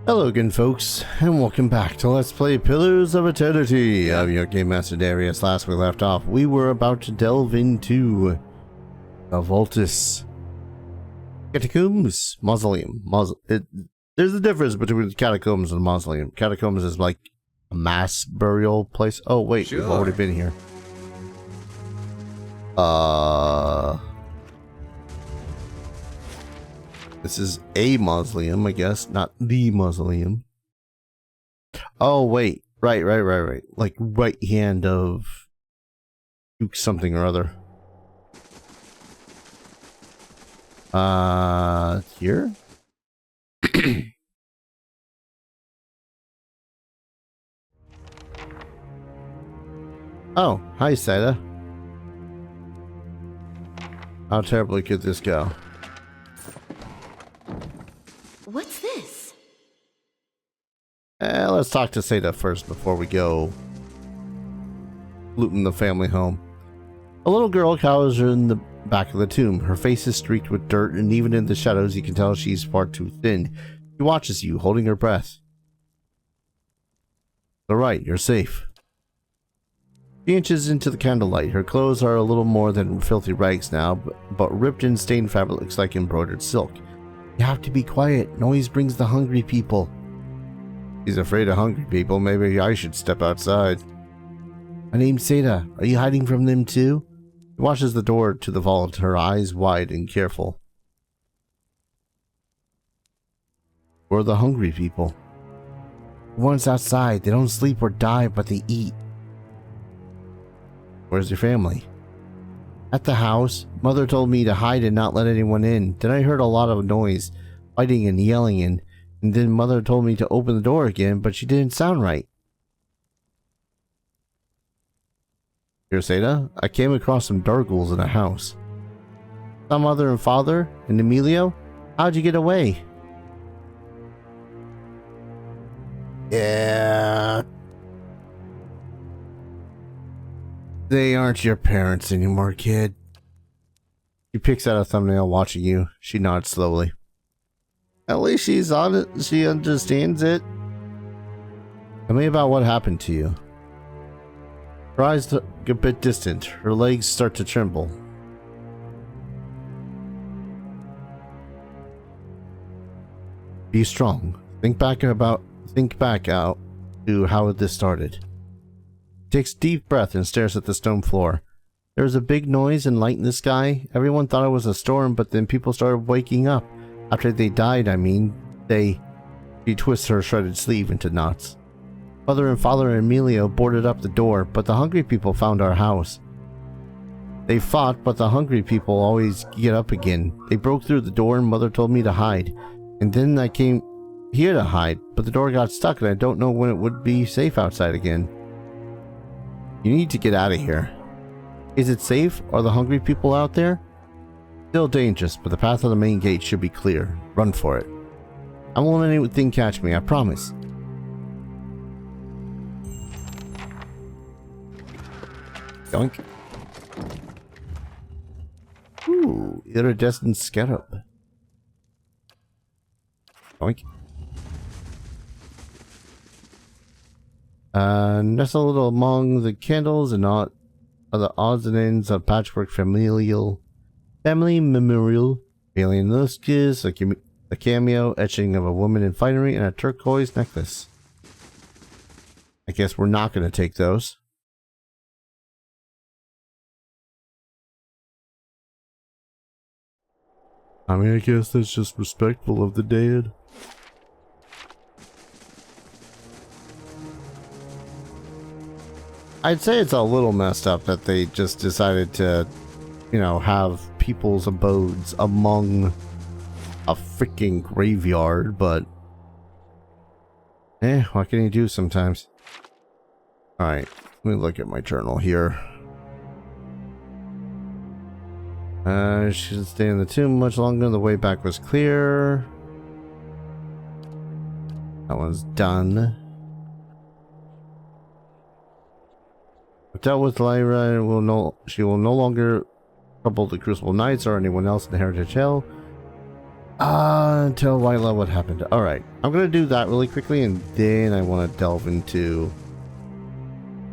Hello again, folks, and welcome back to Let's Play Pillars of Eternity. I'm your Game Master Darius. Last we left off, we were about to delve into a Voltus Catacombs Mausoleum. There's a difference between catacombs and mausoleum. Catacombs is like a mass burial place. Oh wait, We've already been here. This is a mausoleum, I guess, not the mausoleum. Oh, wait. Right. Like right hand of Duke something or other. Here? Oh, hi, Seda. How terribly could this go? What's this? Let's talk to Seda first before we go looting the family home. A little girl cowers in the back of the tomb. Her face is streaked with dirt, and even in the shadows you can tell she's far too thin. She watches you, holding her breath. Alright, you're safe. She inches into the candlelight. Her clothes are a little more than filthy rags now, but ripped and stained fabric looks like embroidered silk. You have to be quiet. Noise brings the hungry people. He's afraid of hungry people. Maybe I should step outside. My name's Seda. Are you hiding from them too? She washes the door to the vault, her eyes wide and careful. We're the hungry people. The ones outside. They don't sleep or die, but they eat. Where's your family? At the house. Mother told me to hide and not let anyone in. Then I heard a lot of noise, fighting and yelling, and then Mother told me to open the door again, but she didn't sound right. Here, Seda, I came across some Dargles in a house. Saw Mother and Father and Emilio. How'd you get away? Yeah. They aren't your parents anymore, kid. She picks out a thumbnail watching you. She nods slowly. At least she's on it. She understands it. Tell me about what happened to you. Her eyes look a bit distant. Her legs start to tremble. Be strong. Think back out to how this started. Takes a deep breath and stares at the stone floor. There was a big noise and light in the sky. Everyone thought it was a storm, but then people started waking up. After they died, I mean. She twists her shredded sleeve into knots. Mother and Father and Emilio boarded up the door, but the hungry people found our house. They fought, but the hungry people always get up again. They broke through the door and Mother told me to hide. And then I came here to hide, but the door got stuck and I don't know when it would be safe outside again. You need to get out of here. Is it safe? Are the hungry people out there? Still dangerous, but the path of the main gate should be clear. Run for it. I won't let anything catch me, I promise. Yoink. Ooh, iridescent scarab. Yoink. Nestled among the candles and are the odds and ends of patchwork family memorial, alien luscious, a cameo etching of a woman in finery, and a turquoise necklace. I guess we're not going to take those. I mean, I guess that's just respectful of the dead. I'd say it's a little messed up that they just decided to, you know, have people's abodes among a freaking graveyard, but what can you do sometimes? Alright, let me look at my journal here. She didn't stay in the tomb much longer. The way back was clear. That one's done. I've dealt with Lyra and she will no longer trouble the Crucible Knights or anyone else in the Heritage Hell. Tell Lila what happened. Alright, I'm gonna do that really quickly and then I want to delve into...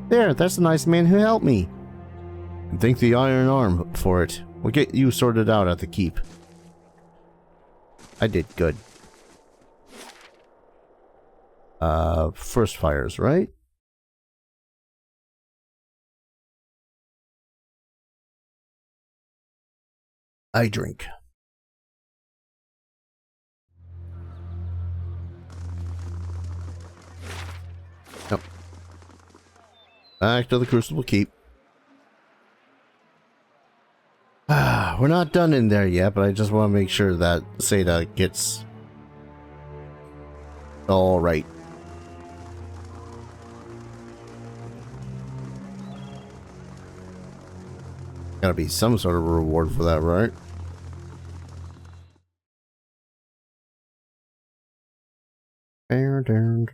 There, that's the nice man who helped me. And thank the Iron Arm for it. We'll get you sorted out at the keep. I did good. First fires, right? I drink. Yep. Back to the Crucible Keep. We're not done in there yet, but I just want to make sure that Caed gets all right. Gotta be some sort of reward for that, right? Down.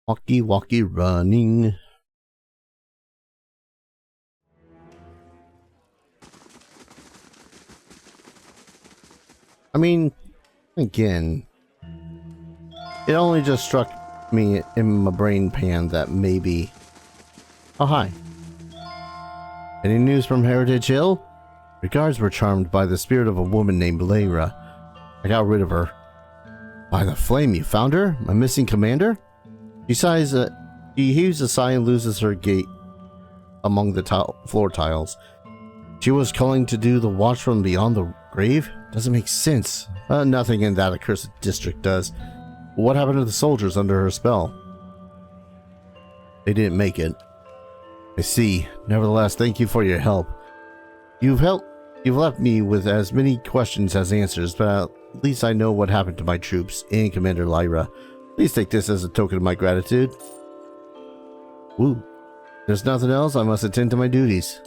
Walkie running. I mean, again, it only just struck me in my brain pan that maybe... Oh, hi. Any news from Heritage Hill? The guards were charmed by the spirit of a woman named Lyra. I got rid of her. By the flame, you found her? My missing commander? She sighs, she heaves a sigh and loses her gait among the floor tiles. She was calling to do the watch from beyond the grave? Doesn't make sense. Nothing in that accursed district does. What happened to the soldiers under her spell? They didn't make it. I see. Nevertheless, thank you for your help. You've left me with as many questions as answers, but at least I know what happened to my troops and Commander Lyra. Please take this as a token of my gratitude. Woo. There's nothing else. I must attend to my duties.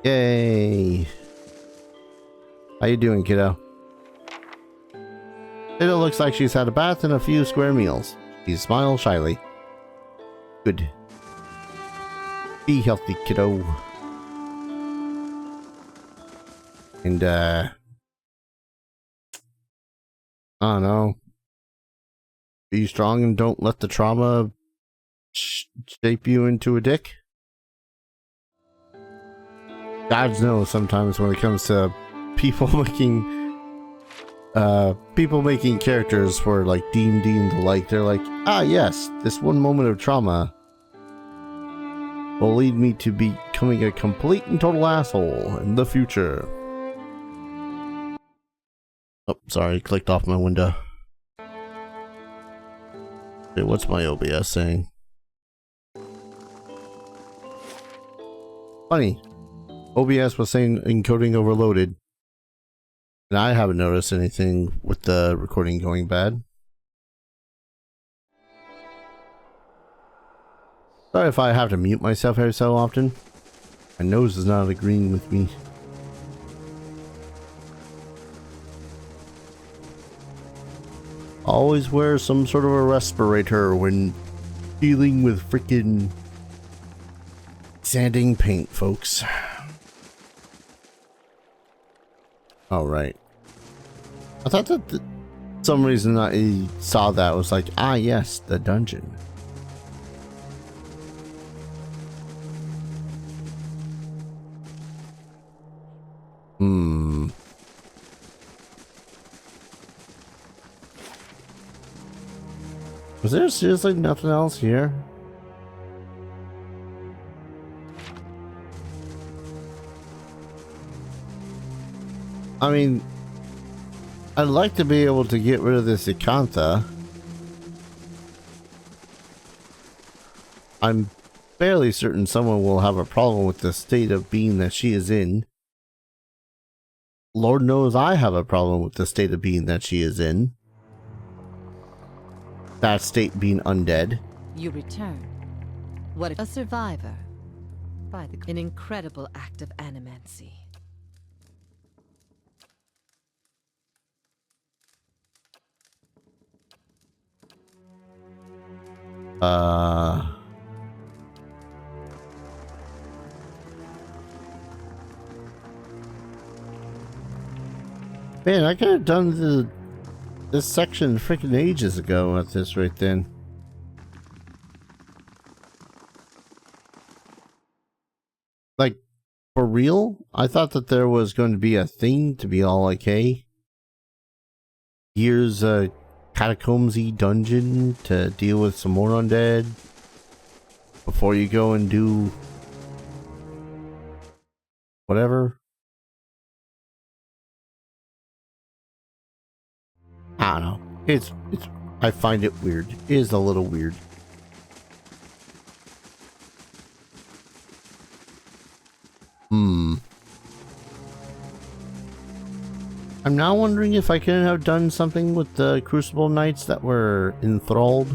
Yay. How you doing, kiddo? It looks like she's had a bath and a few square meals. She smiles shyly. Good. Be healthy, kiddo. And, I don't know. Be strong and don't let the trauma shape you into a dick. God knows sometimes when it comes to people making characters for like D&D and the like, they're like, ah yes, this one moment of trauma will lead me to becoming a complete and total asshole in the future. Oh, sorry, clicked off my window. Okay, what's my OBS saying? Funny. OBS was saying encoding overloaded. And I haven't noticed anything with the recording going bad. Sorry if I have to mute myself every so often. My nose is not agreeing with me. Always wear some sort of a respirator when dealing with freaking sanding paint, folks. Alright. I thought that some reason I saw that was like, ah yes, the dungeon. Was there seriously nothing else here? I mean, I'd like to be able to get rid of this Ikantha. I'm fairly certain someone will have a problem with the state of being that she is in. Lord knows I have a problem with the state of being that she is in. That state being undead. You return. What a survivor. By an incredible act of animancy. Man, I could have done this section freaking ages ago at this rate then. Like, for real? I thought that there was going to be a thing to be all like, hey, here's a catacombsy dungeon to deal with some more undead before you go and do whatever. I don't know. It's I find it weird. It is a little weird. I'm now wondering if I couldn't have done something with the Crucible Knights that were enthralled.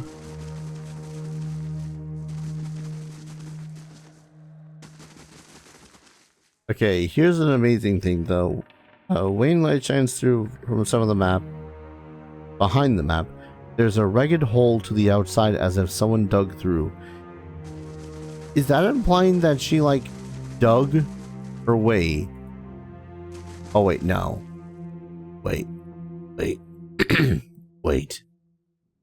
Okay, here's an amazing thing though. Wayne light shines through from some of the map. Behind the map, there's a ragged hole to the outside as if someone dug through. Is that implying that she, like, dug her way? Oh, wait, no. Wait. Wait.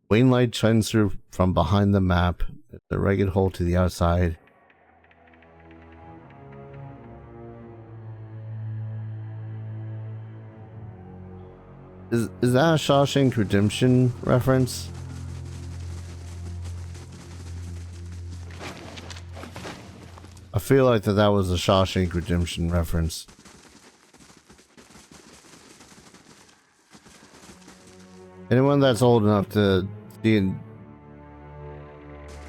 Wayne light shines through from behind the map. The ragged hole to the outside. Is that a Shawshank Redemption reference? I feel like that was a Shawshank Redemption reference. Anyone that's old enough to see a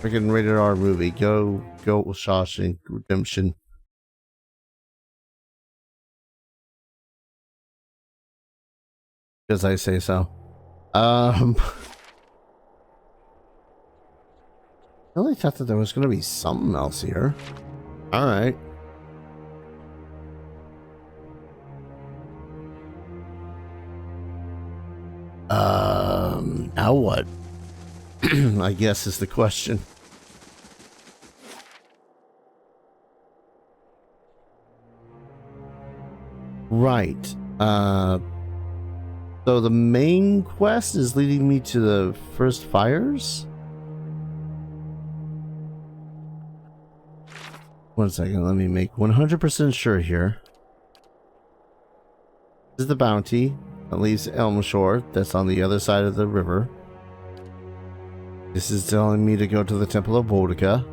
freaking rated R movie, go with Shawshank Redemption. Because I say so. I really thought that there was going to be something else here. Alright. Now what? I guess is the question. Right. So the main quest is leading me to the first fires? One second, let me make 100% sure here. This is the bounty that leaves Elm Shore, that's on the other side of the river. This is telling me to go to the Temple of Boudica.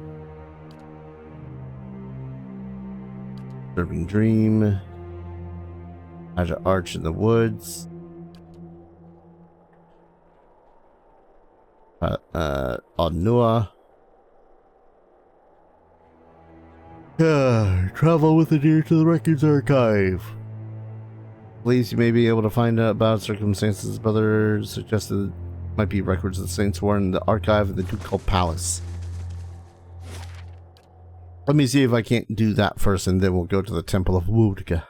Disturbing Dream. Magic Arch in the Woods. Odnua. Travel with the deer to the Records Archive. Please, you may be able to find out about circumstances of others suggested might be records of the Saints War in the archive of the Ducal Palace. Let me see if I can't do that first, and then we'll go to the Temple of Boudica.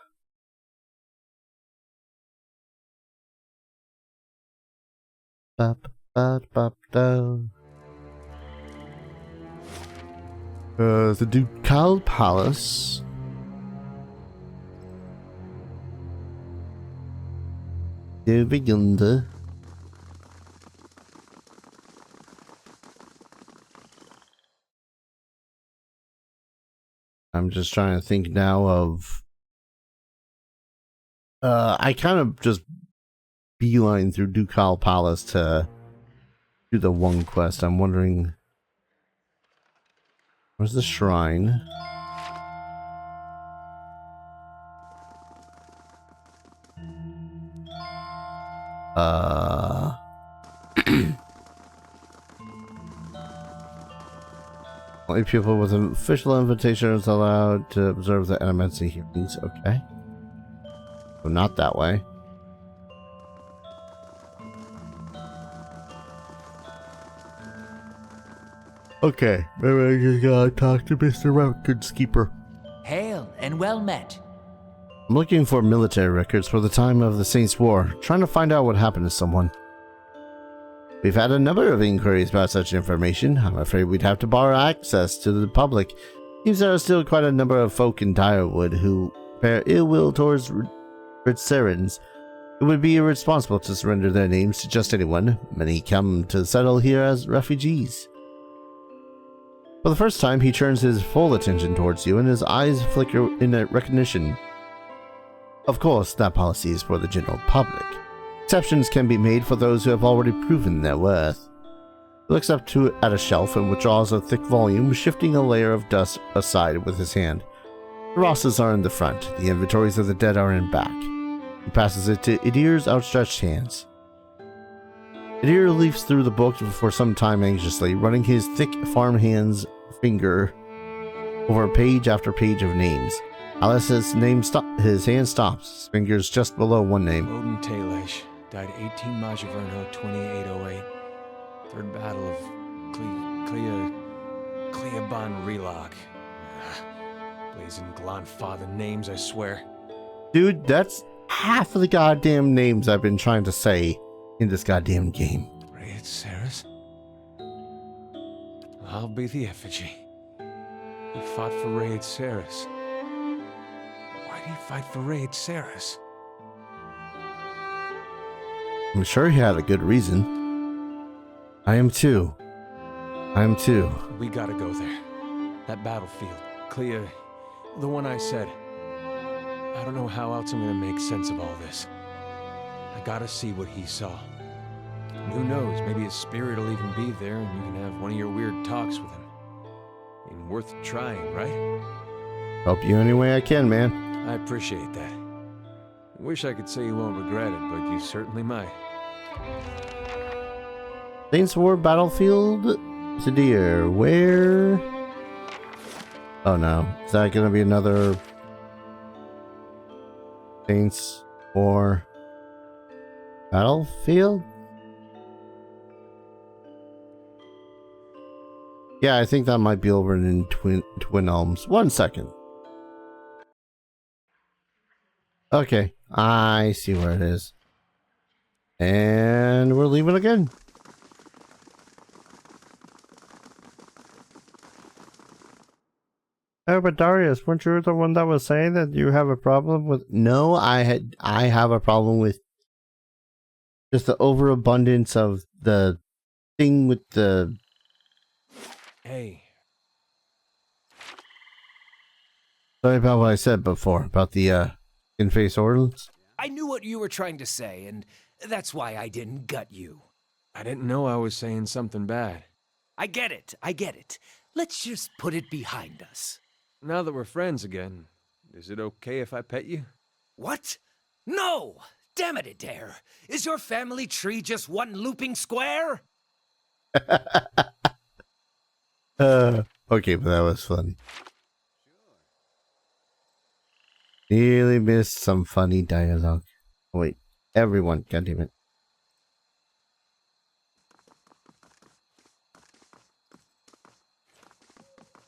The Ducal Palace. There we go. I'm just trying to think now of I kind of just beeline through Ducal Palace to do the one quest. I'm wondering, where's the shrine? Only people with an official invitation is allowed to observe the Animency hearings. Okay. So not that way. Okay, maybe I just gotta talk to Mr. Records Keeper. Hail and well met. I'm looking for military records for the time of the Saints' War, trying to find out what happened to someone. We've had a number of inquiries about such information. I'm afraid we'd have to bar access to the public. Seems there are still quite a number of folk in Direwood who bear ill will towards Ritserans. It would be irresponsible to surrender their names to just anyone. Many come to settle here as refugees. For the first time, he turns his full attention towards you, and his eyes flicker in recognition. Of course, that policy is for the general public. Exceptions can be made for those who have already proven their worth. He looks up at a shelf and withdraws a thick volume, shifting a layer of dust aside with his hand. The rosters are in the front. The inventories of the dead are in back. He passes it to Idir's outstretched hands. Idir leafs through the book for some time anxiously, running his thick farmhand's finger over page after page of names. Alice's his hand stops, his fingers just below one name. Odin Talesh died 18 Majaverno 2808. Third Battle of Cleaban Relog. Blazing Glonfather names, I swear. Dude, that's half of the goddamn names I've been trying to say in this goddamn game. Raid Saris? I'll be the effigy. He fought for Raid Saris. Why'd he fight for Raid Saris? I'm sure he had a good reason. I am too. We gotta go there. That battlefield. Clea, the one I said. I don't know how else I'm gonna make sense of all this. I gotta see what he saw. And who knows, maybe his spirit will even be there and you can have one of your weird talks with him. I mean, worth trying, right? Help you any way I can, man. I appreciate that. I wish I could say you won't regret it, but you certainly might. Saints War Battlefield? Sadir, where? Oh no. Is that gonna be another Saints War Battlefield? Yeah, I think that might be over in Twin Elms. 1 second. Okay, I see where it is. And we're leaving again. Oh, but Darius, weren't you the one that was saying that you have a problem with? No, I have a problem with just the overabundance of the thing with the. Hey. Sorry about what I said before about the in-face ordinance. I knew what you were trying to say, and that's why I didn't gut you. I didn't know I was saying something bad. I get it. Let's just put it behind us. Now that we're friends again, is it okay if I pet you? What? No! Damn it, Adair! Is your family tree just one looping square? Okay, but that was funny. Really missed some funny dialogue. Oh, wait, everyone, goddammit.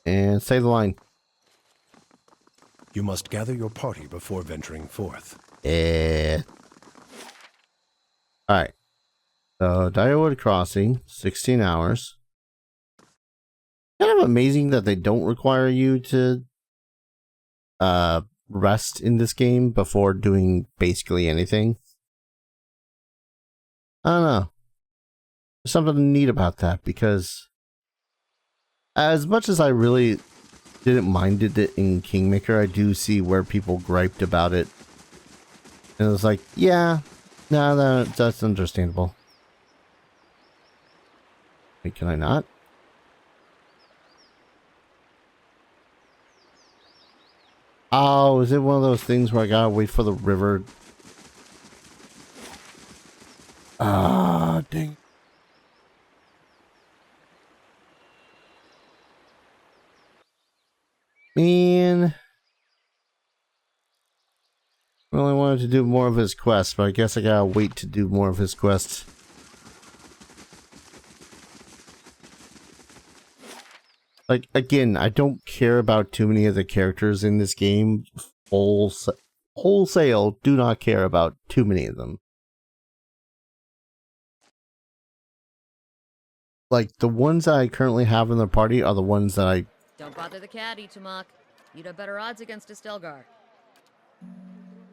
And say the line. You must gather your party before venturing forth. Alright. So, Direwood Crossing, 16 hours. Kind of amazing that they don't require you to rest in this game before doing basically anything. I don't know. There's something neat about that, because as much as I really didn't mind it in Kingmaker, I do see where people griped about it. And it was like, yeah, no, that's understandable. Wait, can I not? Oh, is it one of those things where I gotta wait for the river? Ah, dang. Man. I really wanted to do more of his quests, but I guess I gotta wait to do more of his quests. Like, again, I don't care about too many of the characters in this game. Wholesale, do not care about too many of them. Like, the ones that I currently have in the party are the ones that I... Don't bother the caddy, Tamak. You'd have better odds against a Stelgar.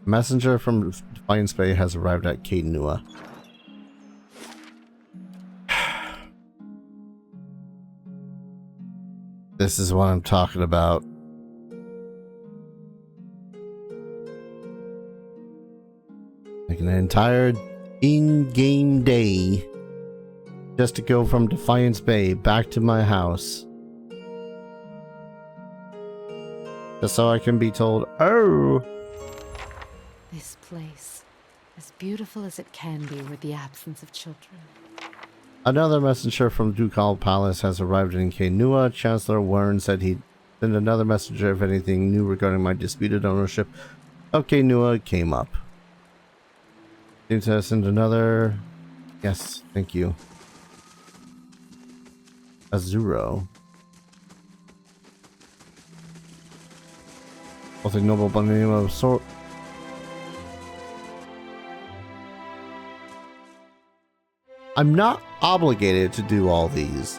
Messenger from Defiance Bay has arrived at Caed. This is what I'm talking about. Like an entire in-game day just to go from Defiance Bay back to my house. Just so I can be told, oh! This place, as beautiful as it can be with the absence of children. Another messenger from Ducal Palace has arrived in Caed. Chancellor Warren said he'd send another messenger if anything new regarding my disputed ownership of Caed came up. Seems to send another... Yes, thank you. Azuro. Also noble by the name of sort. I'm not obligated to do all these,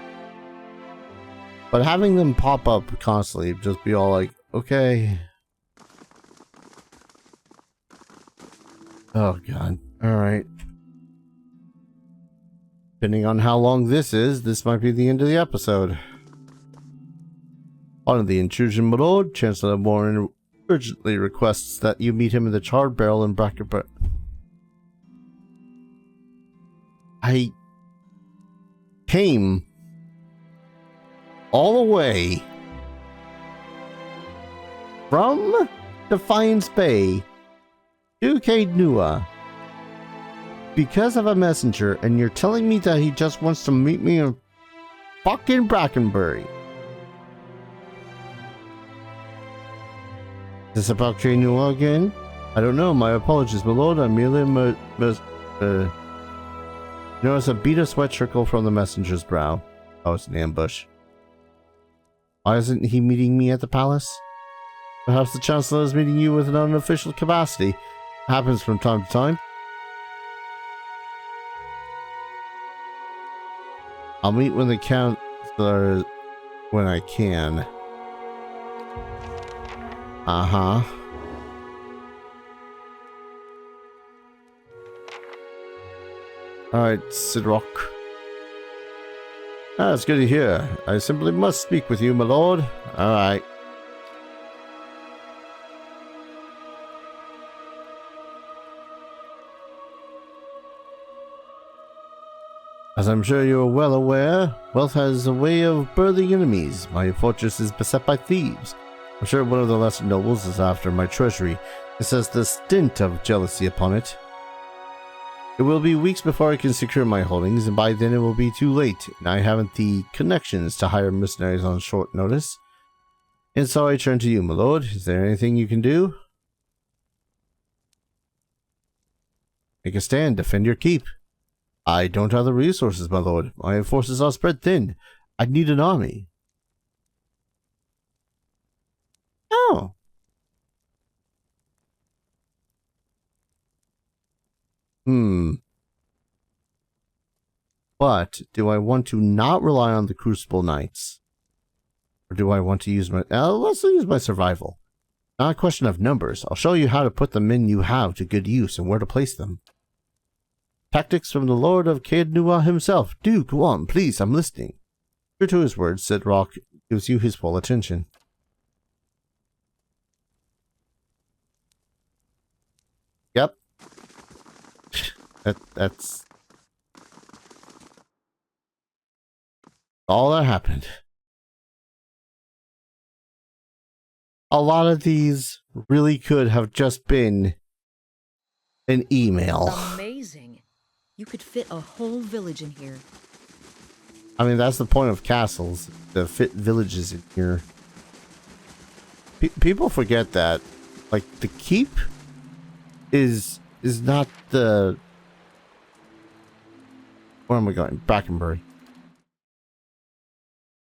but having them pop up constantly, just be all like, okay. Oh god. Alright. Depending on how long this is, this might be the end of the episode. On the intrusion, my lord, Chancellor Warren urgently requests that you meet him in the charred barrel in Brackenbury. I came all the way from Defiance Bay to Caed because of a messenger, and you're telling me that he just wants to meet me in fucking Brackenbury. Is this about Caed again? I don't know. My apologies, my lord. I merely notice a bead of sweat trickle from the messenger's brow. Oh, it's an ambush. Why isn't he meeting me at the palace? Perhaps the Chancellor is meeting you with an unofficial capacity. Happens from time to time. I'll meet with the Counselor when I can. Uh-huh. Alright, Sidrock. Ah, it's good to hear. I simply must speak with you, my lord. Alright. As I'm sure you are well aware, wealth has a way of birthing enemies. My fortress is beset by thieves. I'm sure one of the lesser nobles is after my treasury. This has the stint of jealousy upon it. It will be weeks before I can secure my holdings, and by then it will be too late, and I haven't the connections to hire mercenaries on short notice. And so I turn to you, my lord. Is there anything you can do? Make a stand, defend your keep. I don't have the resources, my lord. My forces are spread thin. I need an army. Oh. But do I want to not rely on the Crucible Knights? Or do I want to use my... let's use my survival. Not a question of numbers. I'll show you how to put the men you have to good use and where to place them. Tactics from the Lord of Caed himself. Do go on, please, I'm listening. True to his words, said Rock gives you his full attention. Yep. That's all that happened. A lot of these really could have just been an email. Amazing. You could fit a whole village in here. I mean, that's the point of castles, to fit villages in here. People forget that, like, the keep is not the... Where am I going? Brackenbury.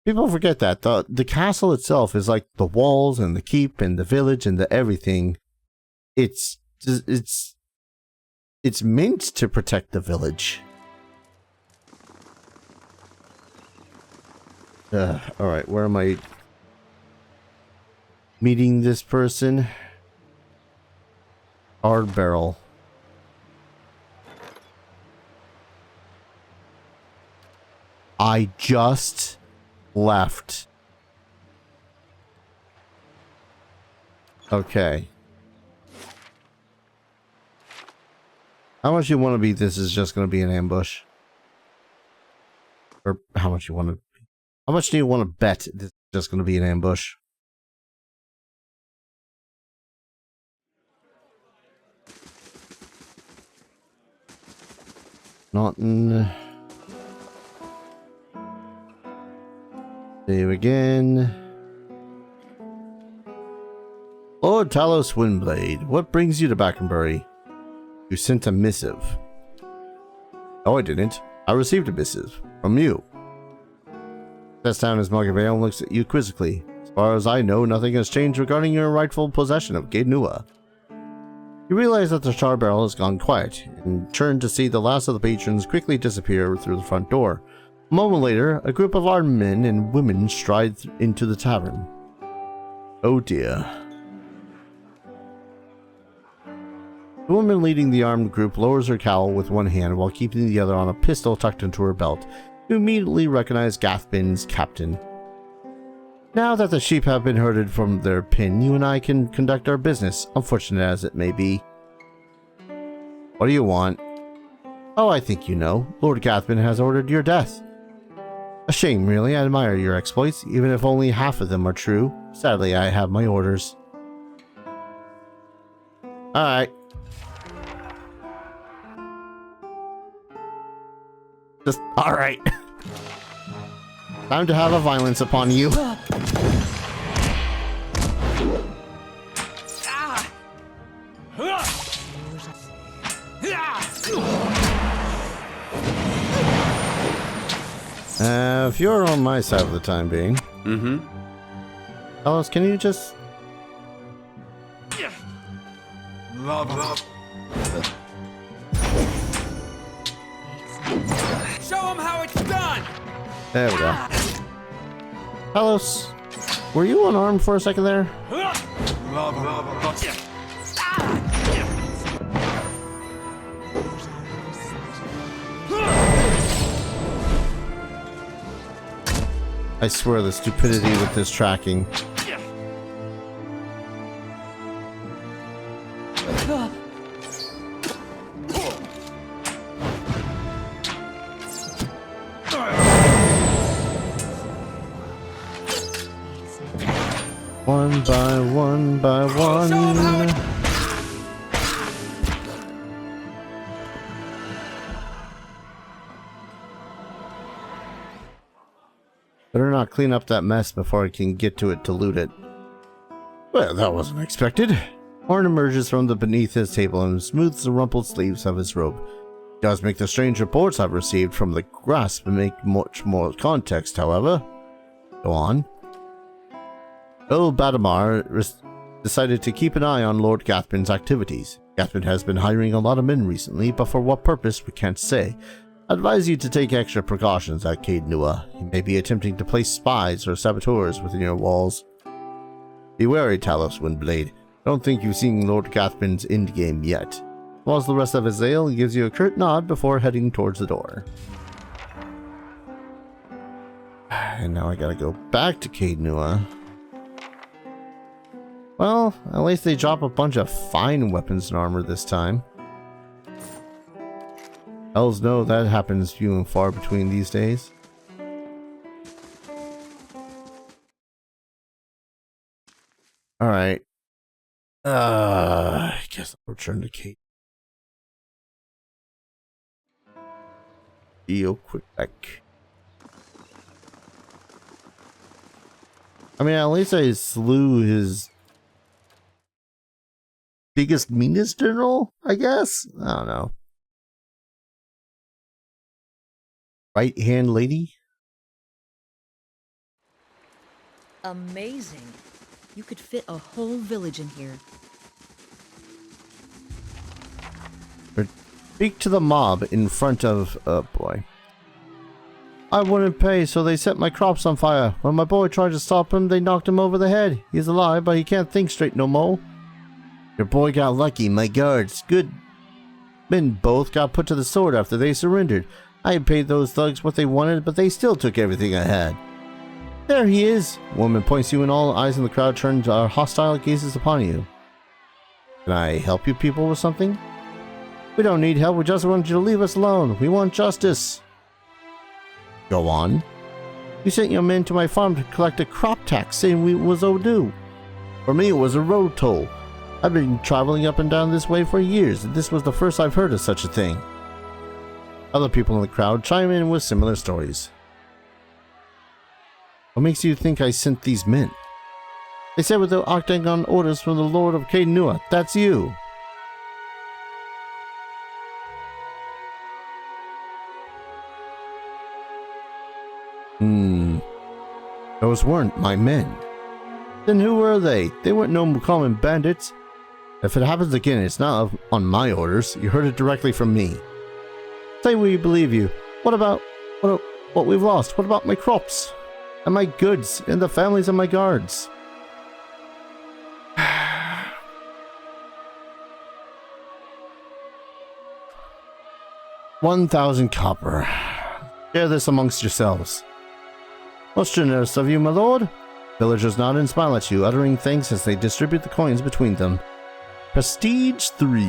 People forget that the castle itself is like the walls and the keep and the village and the everything. It's meant to protect the village. Alright, where am I meeting this person? Hard barrel. I just left. Okay. How much you want to be this is just going to be an ambush? Or how much you want to... How much do you want to bet this is just going to be an ambush? Not in... Save again. Lord Talos Windblade, what brings you to Brackenbury? You sent a missive. No, I didn't. I received a missive from you. Sets down his mug of ale and looks at you quizzically. As far as I know, nothing has changed regarding your rightful possession of Caed. You realize that the char barrel has gone quiet, and turn to see the last of the patrons quickly disappear through the front door. A moment later, a group of armed men and women stride into the tavern. Oh dear. The woman leading the armed group lowers her cowl with one hand while keeping the other on a pistol tucked into her belt. You immediately recognize Gathbin's captain. Now that the sheep have been herded from their pen, you and I can conduct our business, unfortunate as it may be. What do you want? Oh, I think you know. Lord Gathbin has ordered your death. A shame, really. I admire your exploits, even if only half of them are true. Sadly, I have my orders. Alright. Just, alright. Time to have a violence upon you. If you're on my side of the time being. Mm-hmm. Alice, can you just... Show him how it's done! There we go. Talos, were you unarmed for a second there? I swear the stupidity with this tracking. One by one by one. Better not clean up that mess before I can get to it to loot it. Well, that wasn't expected. Horn emerges from the beneath his table and smooths the rumpled sleeves of his robe. It does make the strange reports I've received from the grasp make much more context, however. Go on. Old Badamar decided to keep an eye on Lord Gathbin's activities. Gathbin has been hiring a lot of men recently, but for what purpose we can't say. I advise you to take extra precautions at Caed. He may be attempting to place spies or saboteurs within your walls. Be wary, Talos Windblade. Don't think you've seen Lord Gathbin's endgame yet. Whilst the rest of his ale, he gives you a curt nod before heading towards the door. And now I gotta go back to Caed. Well, at least they drop a bunch of fine weapons and armor this time. Hells no, that happens few and far between these days. Alright. I guess I'll return to Caed. Real quick back. I mean, at least I slew his biggest, meanest general, I guess? I don't know. Right hand lady? Amazing. You could fit a whole village in here. Speak to the mob in front of... oh boy. I wouldn't pay, so they set my crops on fire. When my boy tried to stop him, they knocked him over the head. He's alive, but he can't think straight no more. Your boy got lucky. My guards, good men, both got put to the sword after they surrendered. I had paid those thugs what they wanted, but they still took everything I had. There he is. Woman points you, and all eyes in the crowd turn hostile gazes upon you. Can I help you people with something? We don't need help. We just want you to leave us alone. We want justice. Go on. You sent your men to my farm to collect a crop tax, saying we was overdue. For me, it was a road toll. I've been traveling up and down this way for years, and this was the first I've heard of such a thing. Other people in the crowd chime in with similar stories. What makes you think I sent these men? They said without acting on orders from the Lord of Caed. That's you. Those weren't my men. Then who were they? They weren't no common bandits. If it happens again, it's not on my orders. You heard it directly from me. Say we believe you. What about what we've lost? What about my crops? And my goods? And the families of my guards? 1,000 copper. Share this amongst yourselves. Most generous of you, my lord. Villagers nod and smile at you, uttering thanks as they distribute the coins between them. Prestige 3.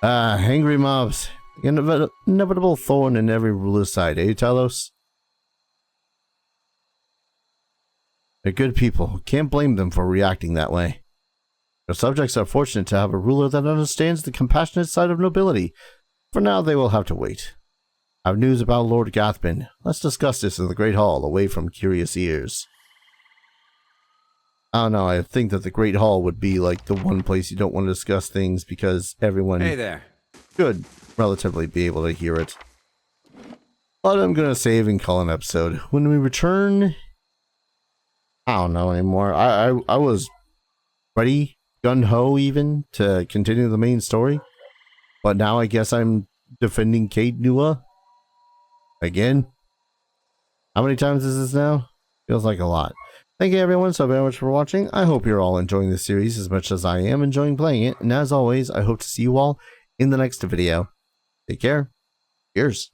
Angry mobs. Inevitable thorn in every ruler's side, eh, Talos? They're good people. Can't blame them for reacting that way. Your subjects are fortunate to have a ruler that understands the compassionate side of nobility. For now, they will have to wait. I have news about Lord Gathman. Let's discuss this in the Great Hall, away from curious ears. I don't know, I think that the Great Hall would be like the one place you don't want to discuss things because everyone should relatively be able to hear it. But I'm gonna save and call an episode. When we return, I don't know anymore. I was ready, gun-ho even, to continue the main story. But now I guess I'm defending Caed again. How many times is this now? Feels like a lot. Thank you everyone so very much for watching. I hope you're all enjoying this series as much as I am enjoying playing it. And as always, I hope to see you all in the next video. Take care. Cheers.